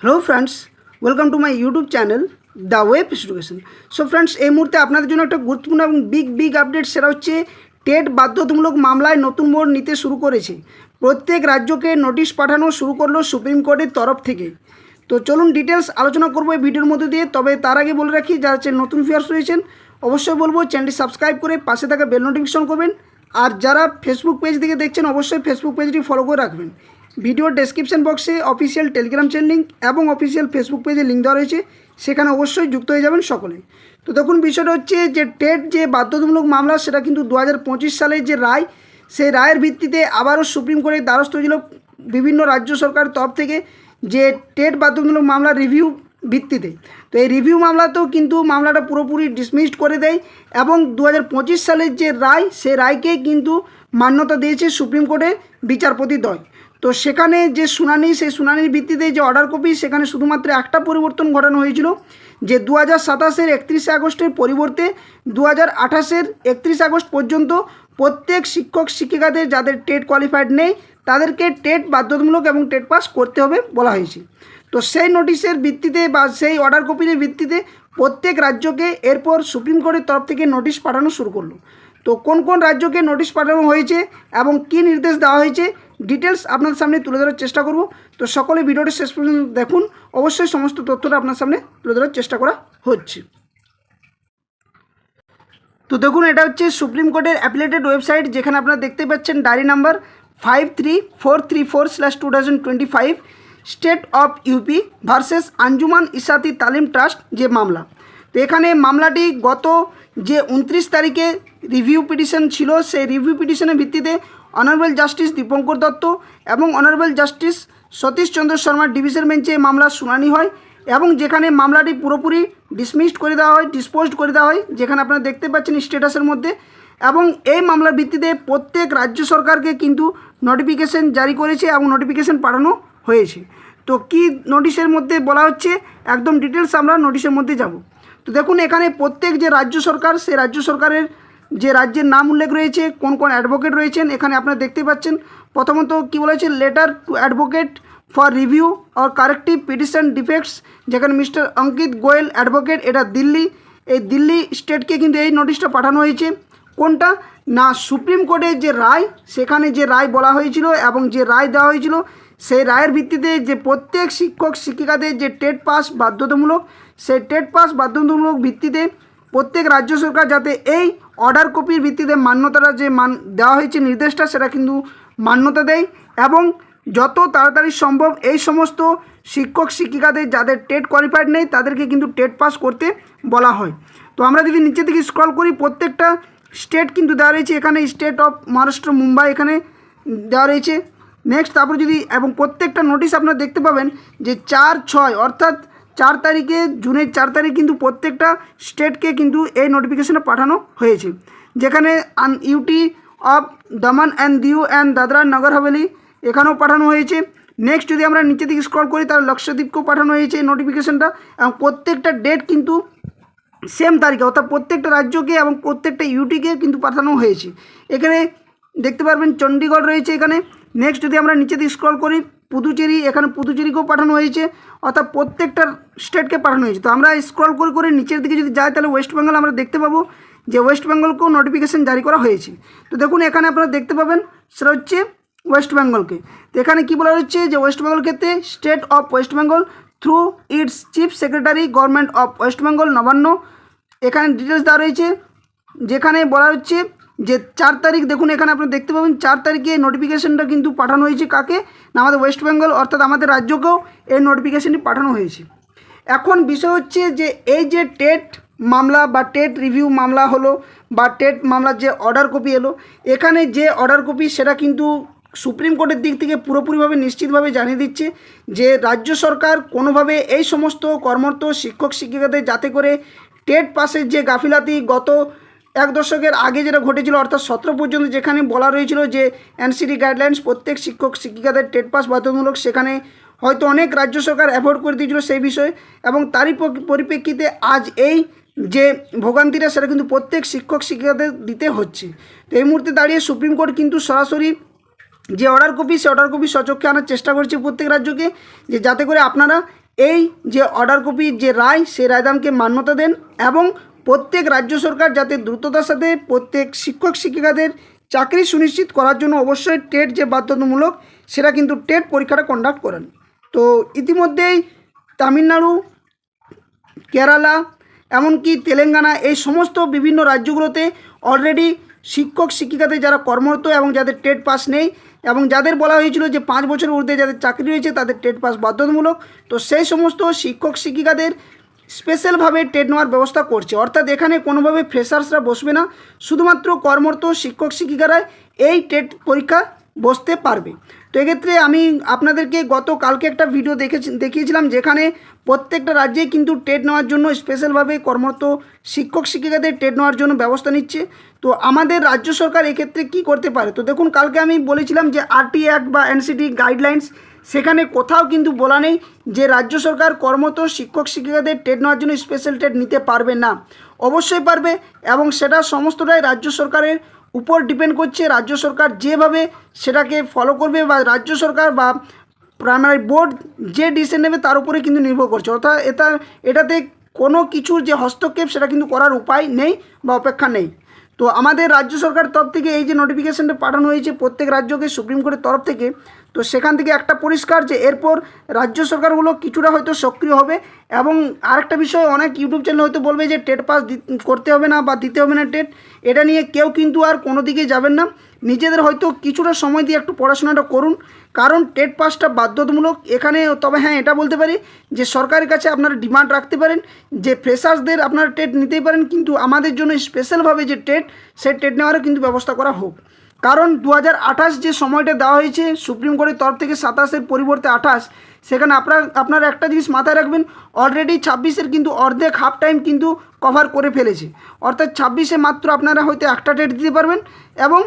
Hello friends, welcome to my YouTube channel the web education. So friends, এই মুহূর্তে আপনাদের জন্য একটা গুরুত্বপূর্ণ এবং বিগ আপডেট, সেটা হচ্ছে টেট বাধ্যতামূলক মামলায় নতুন মোড় নিতে শুরু করেছে। প্রত্যেক রাজ্যকে নোটিশ পাঠানো শুরু করলো সুপ্রিম কোর্টের তরফ থেকে। তো চলুন ডিটেলস আলোচনা করবো এই ভিডিওর মধ্যে দিয়ে। তবে তার আগে বলে রাখি, যারা নতুন ভিউয়ার্স রয়েছেন অবশ্যই বলবো চ্যানেলটি সাবস্ক্রাইব করে পাশে থাকা বেল নোটিফিকেশন করবেন। আর যারা ফেসবুক পেজ থেকে দেখছেন অবশ্যই ফেসবুক পেজটি ফলো করে রাখবেন। ভিডিওর ডেসক্রিপশন বক্সে অফিসিয়াল টেলিগ্রাম চ্যানেল লিঙ্ক এবং অফিসিয়াল ফেসবুক পেজের লিঙ্ক দেওয়া রয়েছে, সেখানে অবশ্যই যুক্ত হয়ে যাবেন সকলে। তো দেখুন, বিষয়টা হচ্ছে যে টেট যে বাধ্যতামূলক মামলা, সেটা কিন্তু 2025 সালের যে রায়, সেই রায়ের ভিত্তিতে আবারও সুপ্রিম কোর্টের দ্বারস্থ হয়েছিল বিভিন্ন রাজ্য সরকারের তরফ থেকে, যে টেট বাধ্যতামূলক মামলা রিভিউ ভিত্তিতে। তো এই রিভিউ মামলাতেও কিন্তু মামলাটা পুরোপুরি ডিসমিসড করে দেয় এবং 2025 সালের যে রায়, সেই রায়কে কিন্তু মান্যতা দিয়েছে সুপ্রিম কোর্টের বিচারপতি দ্বয়। তো সেখানে যে শুনানি, সেই শুনানির ভিত্তিতে যে অর্ডার কপি, সেখানে শুধুমাত্র একটা পরিবর্তন ঘটানো হয়েছিল, যে 2027-এর 31 আগস্টের পরিবর্তে 2028-এর 31 আগস্ট পর্যন্ত প্রত্যেক শিক্ষক শিক্ষিকাদের যাদের টেট কোয়ালিফাইড নেই, তাদেরকে টেট বাধ্যতামূলক এবং টেট পাস করতে হবে বলা হয়েছে। তো সেই নোটিশের ভিত্তিতে বা সেই অর্ডার কপির ভিত্তিতে প্রত্যেক রাজ্যকে এরপর সুপ্রিম কোর্টের তরফ থেকে নোটিশ পাঠানো শুরু করলো। তো কোন কোন রাজ্যকে নোটিশ পাঠানো হয়েছে এবং কী নির্দেশ দেওয়া হয়েছে, ডিটেলস আপনাদের সামনে তুলে ধরার চেষ্টা করব। তো সকলে ভিডিওটি শেষ পর্যন্ত দেখুন, অবশ্যই সমস্ত তথ্যটা আপনার সামনে তুলে ধরার চেষ্টা করা হচ্ছে। তো দেখুন, এটা হচ্ছে সুপ্রিম কোর্টের অ্যাপিলেটেড ওয়েবসাইট, যেখানে আপনারা দেখতে পাচ্ছেন diary number 53434/2025 state of UP versus Anjuman Ishaat Taleem trust যে মামলা। তো এখানে মামলাটি গত যে 29 তারিখে রিভিউ পিটিশন ছিল, সেই রিভিউ পিটিশনের ভিত্তিতে অনারেবল জাস্টিস দীপঙ্কর দত্ত এবং অনারেবল জাস্টিস সতীশ চন্দ্র শর্মার ডিভিশন বেঞ্চে মামলার শুনানি হয় এবং যেখানে মামলাটি পুরোপুরি ডিসমিসড করে দেওয়া হয়, ডিসপোজড করে দেওয়া হয়, যেখানে আপনারা দেখতে পাচ্ছেন স্ট্যাটাসের মধ্যে। এবং এই মামলার ভিত্তিতে প্রত্যেক রাজ্য সরকারকে কিন্তু নোটিফিকেশন জারি করেছে এবং নোটিফিকেশন পাঠানো হয়েছে। তো কি নোটিশের মধ্যে বলা হচ্ছে, একদম ডিটেলস আমরা নোটিশের মধ্যে যাব। তো দেখুন, এখানে প্রত্যেক যে রাজ্য সরকার, সেই রাজ্য সরকারের যে রাজ্যের নাম উল্লেখ রয়েছে, কোন কোন অ্যাডভোকেট রয়েছেন, এখানে আপনারা দেখতে পাচ্ছেন। প্রথমত কি বলেছে, letter to advocate for review or corrective petition defects, যেখানে মিস্টার অঙ্কিত গোয়েল অ্যাডভোকেট, এটা দিল্লি, এই দিল্লি স্টেটকে কিন্তু এই নোটিশটা পাঠানো হয়েছে। কোনটা না, সুপ্রিম কোর্টের যে রায়, সেখানে যে রায় বলা হয়েছিল এবং যে রায় দেওয়া হয়েছিল, সেই রায়ের ভিত্তিতে যে প্রত্যেক শিক্ষক শিক্ষিকাদের যে টেট পাস বাধ্যতামূলক, সেই টেট পাস বাধ্যতামূলক ভিত্তিতে প্রত্যেক রাজ্য সরকার যাতে এই অর্ডার কপির ভিত্তিতে মান্যতাটা যে দেওয়া হয়েছে নির্দেশটা, সেটা কিন্তু মান্যতা দেয় এবং যত তাড়াতাড়ি সম্ভব এই সমস্ত শিক্ষক শিক্ষিকাদের যাদের টেট কোয়ালিফাইড নেই, তাদেরকে কিন্তু টেট পাস করতে বলা হয়। তো আমরা যদি নিচে থেকে স্ক্রল করি, প্রত্যেকটা স্টেট কিন্তু দেওয়া রয়েছে। এখানে স্টেট অফ মহারাষ্ট্র মুম্বাই এখানে দেওয়া রয়েছে। নেক্সট তারপর যদি, এবং প্রত্যেকটা নোটিশ আপনারা দেখতে পাবেন যে 4/6 অর্থাৎ 4 তারিখে, জুনের 4 তারিখ কিন্তু প্রত্যেকটা স্টেটকে কিন্তু এই নোটিফিকেশনে পাঠানো হয়েছে, যেখানে ইউটি অফ দমন and Diu and Dadra Nagar Haveli এখানেও পাঠানো হয়েছে। নেক্সট যদি আমরা নিচে দিকে স্ক্রল করি, তাহলে লক্ষদ্বীপকেও পাঠানো হয়েছে এই নোটিফিকেশনটা, এবং প্রত্যেকটা ডেট কিন্তু সেম তারিখে, অর্থাৎ প্রত্যেকটা রাজ্যকে এবং প্রত্যেকটা ইউটিকে কিন্তু পাঠানো হয়েছে। এখানে দেখতে পারবেন চণ্ডীগড় রয়েছে এখানে। নেক্সট যদি আমরা নিচে দিকে স্ক্রল করি, পুদুচেরি, এখানে পুদুচেরিকেও পাঠানো হয়েছে, অর্থাৎ প্রত্যেকটা স্টেটকে পাঠানো হয়েছে। তো আমরা স্ক্রল করে করে নিচের দিকে যদি যাই, তাহলে ওয়েস্ট বেঙ্গল আমরা দেখতে পাবো যে ওয়েস্ট বেঙ্গলকেও নোটিফিকেশান জারি করা হয়েছে। তো দেখুন, এখানে আপনারা দেখতে পাবেন সেটা হচ্ছে ওয়েস্ট বেঙ্গলকে। তো এখানে কী বলা হচ্ছে, যে ওয়েস্ট বেঙ্গল ক্ষেত্রে state of West Bengal through it's chief secretary government of West Bengal Nabanna, এখানে ডিটেলস দেওয়া রয়েছে, যেখানে বলা হচ্ছে যে 4 তারিখ, দেখুন এখানে আপনারা দেখতে পাবেন 4 তারিখে নোটিফিকেশানটা কিন্তু পাঠানো হয়েছে কাকে না, আমাদের ওয়েস্ট বেঙ্গল, অর্থাৎ আমাদের রাজ্যকেও এই নোটিফিকেশানটি পাঠানো হয়েছে। এখন বিষয় হচ্ছে যে এই যে টেট মামলা বা টেট রিভিউ মামলা হলো বা টেট মামলার যে অর্ডার কপি এলো, এখানে যে অর্ডার কপি, সেটা কিন্তু সুপ্রিম কোর্টের দিক থেকে পুরোপুরিভাবে নিশ্চিতভাবে জানিয়ে দিচ্ছে যে রাজ্য সরকার কোনোভাবে এই সমস্ত কর্মরত শিক্ষক শিক্ষিকাদের যাতে করে টেট পাসের যে গাফিলাতি গত 1 দশকের আগে যেটা ঘটেছিল, অর্থাৎ 17 পর্যন্ত, যেখানে বলা রয়েছিল যে এনসিটি গাইডলাইন্স প্রত্যেক শিক্ষক শিক্ষিকাদের টেট পাস বাধ্যতামূলক, সেখানে হয়তো অনেক রাজ্য সরকার অ্যাভয়েড করে দিয়েছিল সেই বিষয়ে, এবং তারই পরিপ্রেক্ষিতে আজ এই যে ভোগান্তিটা, সেটা কিন্তু প্রত্যেক শিক্ষক শিক্ষিকাদের দিতে হচ্ছে। তো এই মুহূর্তে দাঁড়িয়ে সুপ্রিম কোর্ট কিন্তু সরাসরি যে অর্ডার কপি, সে অর্ডার কপি স্বচক্ষে আনার চেষ্টা করছে প্রত্যেক রাজ্যকে, যে যাতে করে আপনারা এই যে অর্ডার কপির যে রায় সেই রায়দানকে মান্যতা দেন এবং প্রত্যেক রাজ্য সরকার যাতে দ্রুততার সাথে প্রত্যেক শিক্ষক শিক্ষিকাদের চাকরি সুনিশ্চিত করার জন্য অবশ্যই টেট যে বাধ্যতামূলক সেটা কিন্তু টেট পরীক্ষাটা কন্ডাক্ট করেন। তো ইতিমধ্যেই তামিলনাড়ু, কেরালা, এমনকি তেলেঙ্গানা এই সমস্ত বিভিন্ন রাজ্যগুলোতে অলরেডি শিক্ষক শিক্ষিকাদের যারা কর্মরত এবং যাদের টেট পাস নেই এবং যাদের বলা হয়েছিল যে 5 বছরের ঊর্ধ্বে যাদের চাকরি রয়েছে তাদের টেট পাস বাধ্যতামূলক, তো সেই সমস্ত শিক্ষক শিক্ষিকাদের স্পেশালভাবে টেট নেওয়ার ব্যবস্থা করছে। অর্থাৎ এখানে কোনোভাবে ফ্রেশার্সরা বসবে না, শুধুমাত্র কর্মরত শিক্ষক শিক্ষিকারাই এই টেট পরীক্ষা বসতে পারবে। তো এক্ষেত্রে আমি আপনাদেরকে গতকালকে একটা ভিডিও দেখিয়েছিলাম যেখানে প্রত্যেকটা রাজ্যেই কিন্তু টেট নেওয়ার জন্য স্পেশালভাবে কর্মরত শিক্ষক শিক্ষিকাদের টেট নেওয়ার জন্য ব্যবস্থা নিচ্ছে। তো আমাদের রাজ্য সরকার এক্ষেত্রে কী করতে পারে? তো দেখুন, কালকে আমি বলেছিলাম যে আরটি অ্যাক্ট বা এনসিটি গাইডলাইন্স, সেখানে কোথাও কিন্তু বলা নেই যে রাজ্য সরকার কর্মরত শিক্ষক শিক্ষিকাদের টেট নেওয়ার জন্য স্পেশাল টেট নিতে পারবে না। অবশ্যই পারবে এবং সেটা সমস্তটাই রাজ্য সরকারের উপর ডিপেন্ড করছে। রাজ্য সরকার যেভাবে সেটাকে ফলো করবে বা রাজ্য সরকার বা প্রাইমারি বোর্ড যে ডিসিশন নেবে তার উপরে কিন্তু নির্ভর করছে। অর্থাৎ এটাতে কোনো কিছুর যে হস্তক্ষেপ সেটা কিন্তু করার উপায় নেই বা অপেক্ষা নেই। তো আমাদের রাজ্য সরকার তরফ থেকে এই যে নোটিফিকেশানটা পাঠানো হয়েছে প্রত্যেক রাজ্যকে সুপ্রিম কোর্টের তরফ থেকে, তো সেখান থেকে একটা পরিষ্কার যে এরপর রাজ্য সরকারগুলো কিছুটা হয়তো সক্রিয় হবে। এবং আরেকটা বিষয়, অনেক ইউটিউব চ্যানেল হয়তো বলবে যে টেট পাস করতে হবে না বা দিতে হবে না টেট, এটা নিয়ে কেউ কিন্তু আর কোনো দিকেই যাবেন না। নিজেদের হয়তো কিছুটা সময় দিয়ে একটু পড়াশোনাটা করুন, কারণ টেট পাসটা বাধ্যতামূলক এখানে। তবে হ্যাঁ, এটা বলতে পারি যে সরকারের কাছে আপনারা ডিমান্ড রাখতে পারেন যে ফ্রেশার্সদের আপনারা টেট নিতেই পারেন, কিন্তু আমাদের জন্য স্পেশালভাবে যে টেট, সেই টেট নেওয়ারও কিন্তু ব্যবস্থা করা হোক। কারণ 2028 যে সময়টা দেওয়া হয়েছে সুপ্রিম কোর্টের তরফ থেকে 27-এর পরিবর্তে 28, সেখানে আপনারা একটা জিনিস মাথায় রাখবেন, অলরেডি 26-এর কিন্তু অর্ধেক হাফ টাইম কিন্তু কভার করে ফেলেছে। অর্থাৎ 26-এ মাত্র আপনারা হয়তো একটা টেট দিতে পারবেন এবং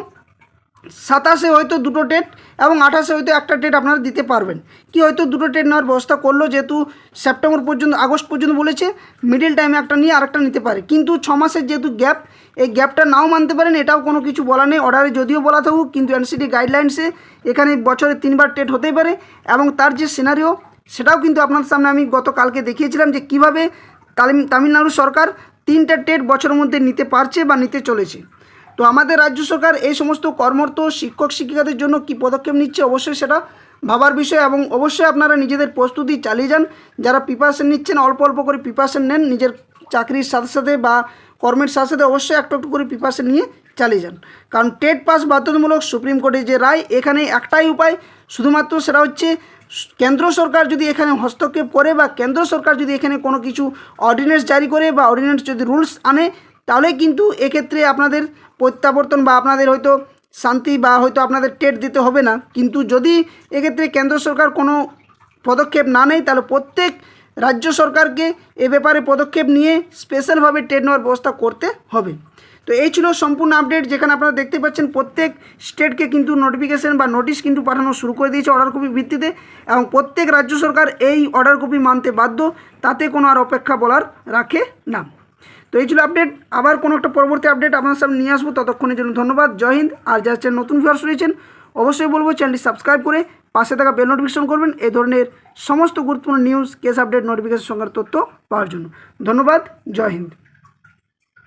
27-এ হয়তো 2টো টেট এবং 28-এ হয়তো একটা টেট আপনারা দিতে পারবেন। কি হয়তো 2টো টেট নেওয়ার ব্যবস্থা করলো, যেহেতু সেপ্টেম্বর পর্যন্ত, আগস্ট পর্যন্ত বলেছে, মিডিল টাইমে একটা নিয়ে আরেকটা নিতে পারে। কিন্তু 6 মাসের যেহেতু গ্যাপ, এই গ্যাপটা নাও মানতে পারেন, এটাও কোনো কিছু বলা নেই অর্ডারে যদিও বলা থাকুক, কিন্তু এনসিটি গাইডলাইন্সে এখানে বছরে 3বার টেট হতেই পারে। এবং তার যে সিনারিও সেটাও কিন্তু আপনার সামনে আমি গতকালকে দেখিয়েছিলাম যে কীভাবে তামিলনাড়ু সরকার 3টা টেট বছরের মধ্যে নিতে পারছে বা নিতে চলেছে। তো আমাদের রাজ্য সরকার এই সমস্ত কর্মরত শিক্ষক শিক্ষিকাদের জন্য কী পদক্ষেপ নিচ্ছে অবশ্যই সেটা ভাবার বিষয়। এবং অবশ্যই আপনারা নিজেদের প্রস্তুতি চালিয়ে যান। যারা প্রিপারেশন নিচ্ছেন অল্প অল্প করে প্রিপারেশন নেন, নিজের চাকরির সাথে সাথে বা কর্মের সাথে সাথে অবশ্যই একটু একটু করে প্রিপারেশন নিয়ে চালিয়ে যান। কারণ টেট পাস বাধ্যতামূলক, সুপ্রিম কোর্টের যে রায়, এখানে একটাই উপায় শুধুমাত্র, সেটা হচ্ছে কেন্দ্র সরকার যদি এখানে হস্তক্ষেপ করে বা কেন্দ্র সরকার যদি এখানে কোনো কিছু অর্ডিন্যান্স জারি করে বা অর্ডিন্যান্স যদি রুলস আনে, তাহলে কিন্তু এক্ষেত্রে আপনাদের প্রত্যাবর্তন বা আপনাদের হয়তো শান্তি বা হয়তো আপনাদের টেট দিতে হবে না। কিন্তু যদি এক্ষেত্রে কেন্দ্র সরকার কোনো পদক্ষেপ না নেয়, তাহলে প্রত্যেক রাজ্য সরকারকে এ ব্যাপারে পদক্ষেপ নিয়ে স্পেশালভাবে টেট নেওয়ার ব্যবস্থা করতে হবে। তো এই ছিল সম্পূর্ণ আপডেট, যেখানে আপনারা দেখতে পাচ্ছেন প্রত্যেক স্টেটকে কিন্তু নোটিফিকেশন বা নোটিশ কিন্তু পাঠানো শুরু করে দিয়েছে অর্ডার কপির ভিত্তিতে, এবং প্রত্যেক রাজ্য সরকার এই অর্ডার কপি মানতে বাধ্য, তাতে কোনো আর অপেক্ষা বলার রাখে না। তো এই ছিল আপডেট, আবার কোনো একটা পরবর্তী আপডেট আপনার সামনে নিয়ে আসবো। ততক্ষণের জন্য ধন্যবাদ, জয় হিন্দ। আর যারা চ্যানেল নতুন ভিউয়ার্স রয়েছেন অবশ্যই বলবো চ্যানেলটি সাবস্ক্রাইব করে পাশে থাকা বেল নোটিফিকেশন করবেন এই ধরনের সমস্ত গুরুত্বপূর্ণ নিউজ, কেস আপডেট, নোটিফিকেশন সংক্রান্ত তথ্য পাওয়ার জন্য। ধন্যবাদ, জয় হিন্দ।